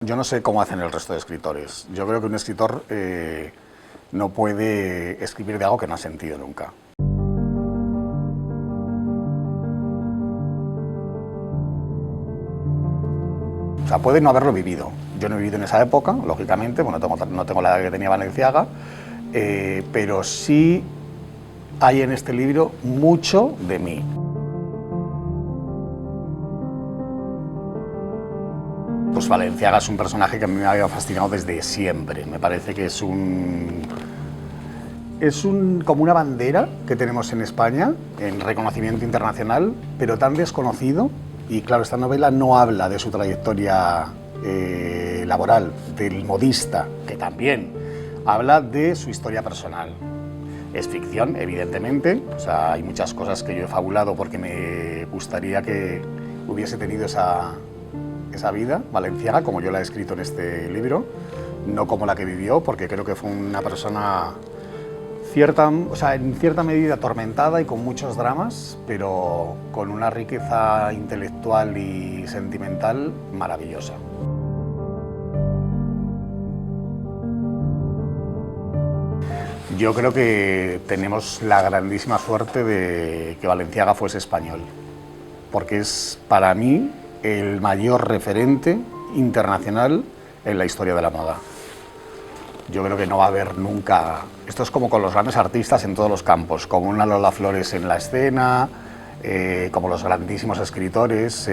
Yo no sé cómo hacen el resto de escritores. Yo creo que un escritor no puede escribir de algo que no ha sentido nunca. O sea, puede no haberlo vivido. Yo no he vivido en esa época, lógicamente, bueno, no tengo la edad que tenía Balenciaga, pero sí hay en este libro mucho de mí. Pues Balenciaga es un personaje que a mí me había fascinado desde siempre. Me parece que es como una bandera que tenemos en España, en reconocimiento internacional, pero tan desconocido. Y claro, esta novela no habla de su trayectoria laboral, del modista, que también habla de su historia personal. Es ficción, evidentemente, o sea, hay muchas cosas que yo he fabulado porque me gustaría que hubiese tenido esa vida, Balenciaga, como yo la he escrito en este libro, no como la que vivió, porque creo que fue una persona en cierta medida atormentada y con muchos dramas, pero con una riqueza intelectual y sentimental maravillosa. Yo creo que tenemos la grandísima suerte de que Balenciaga fuese español, porque es para mí el mayor referente internacional en la historia de la moda. Yo creo que no va a haber nunca... Esto es como con los grandes artistas en todos los campos, como una Lola Flores en la escena, como los grandísimos escritores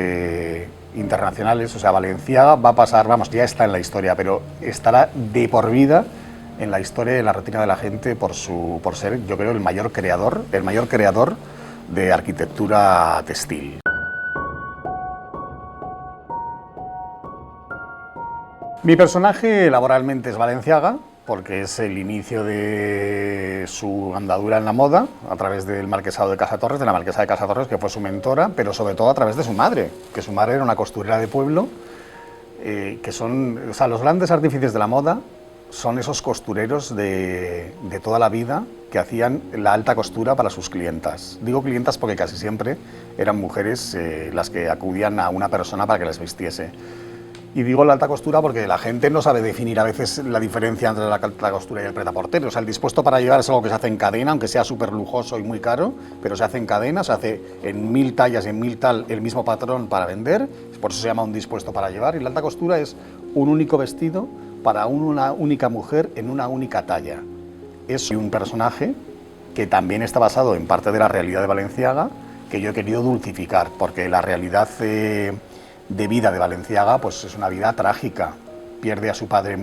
internacionales. O sea, Balenciaga va a pasar, vamos, ya está en la historia, pero estará de por vida en la historia y en la retina de la gente por ser, yo creo, el mayor creador de arquitectura textil. Mi personaje laboralmente es Balenciaga, porque es el inicio de su andadura en la moda, a través del marquesado de Casa Torres, de la marquesa de Casa Torres, que fue su mentora, pero sobre todo a través de su madre, que su madre era una costurera de pueblo, que son, o sea, los grandes artífices de la moda son esos costureros de toda la vida que hacían la alta costura para sus clientas. Digo clientas porque casi siempre eran mujeres las que acudían a una persona para que les vistiese. Y digo la alta costura porque la gente no sabe definir a veces la diferencia entre la alta costura y el prêt-à-porter. O sea, el dispuesto para llevar es algo que se hace en cadena, aunque sea súper lujoso y muy caro, pero se hace en cadena, se hace en 1000 tallas, en 1000 tal, el mismo patrón para vender, por eso se llama un dispuesto para llevar. Y la alta costura es un único vestido para una única mujer en una única talla. Es un personaje que también está basado en parte de la realidad de Balenciaga, que yo he querido dulcificar, porque la realidad de vida de Balenciaga pues es una vida trágica. Pierde a su padre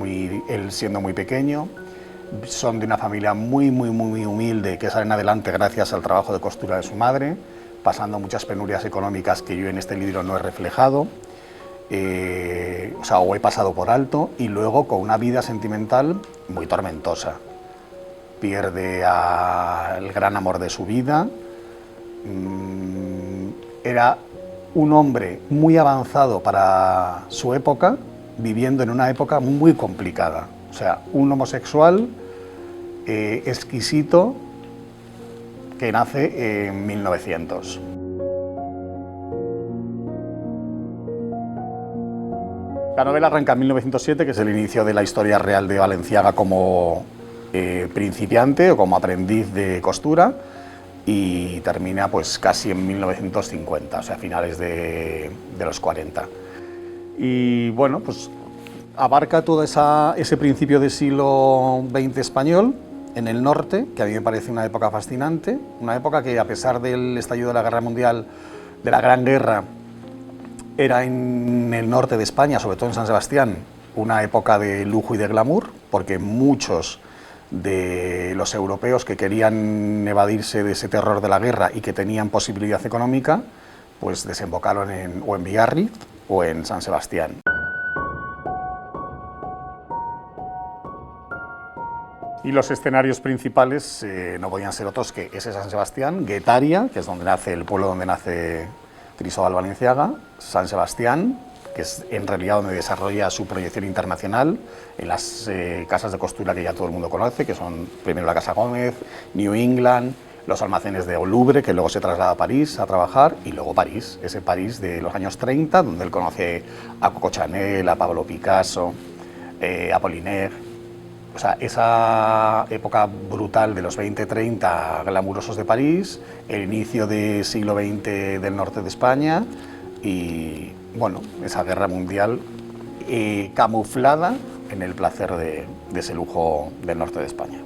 él siendo muy pequeño, son de una familia muy humilde que salen adelante gracias al trabajo de costura de su madre, pasando muchas penurias económicas que yo en este libro no he reflejado, o he pasado por alto, y luego con una vida sentimental muy tormentosa. Pierde al gran amor de su vida, era un hombre muy avanzado para su época, viviendo en una época muy complicada. O sea, un homosexual exquisito que nace en 1900. La novela arranca en 1907, que es el inicio de la historia real de Balenciaga como principiante o como aprendiz de costura, y termina pues casi en 1950, o sea, a finales de los 40. Y bueno, pues abarca todo ese principio del siglo XX español en el norte, que a mí me parece una época fascinante, una época que, a pesar del estallido de la Guerra Mundial, de la Gran Guerra, era en el norte de España, sobre todo en San Sebastián, una época de lujo y de glamour, porque muchos de los europeos que querían evadirse de ese terror de la guerra y que tenían posibilidad económica, pues desembocaron o en Biarritz o en San Sebastián. Y los escenarios principales no podían ser otros que ese San Sebastián, Guetaria, que es donde nace el pueblo donde nace Cristóbal Balenciaga, San Sebastián, que es en realidad donde desarrolla su proyección internacional, en las casas de costura que ya todo el mundo conoce, que son primero la Casa Gómez, New England, los almacenes de Louvre, que luego se traslada a París a trabajar, y luego París, ese París de los años 30, donde él conoce a Coco Chanel, a Pablo Picasso, a Apollinaire. O sea, esa época brutal de los 20-30 glamurosos de París, el inicio del siglo XX del norte de España y, bueno, esa guerra mundial camuflada en el placer de ese lujo del norte de España.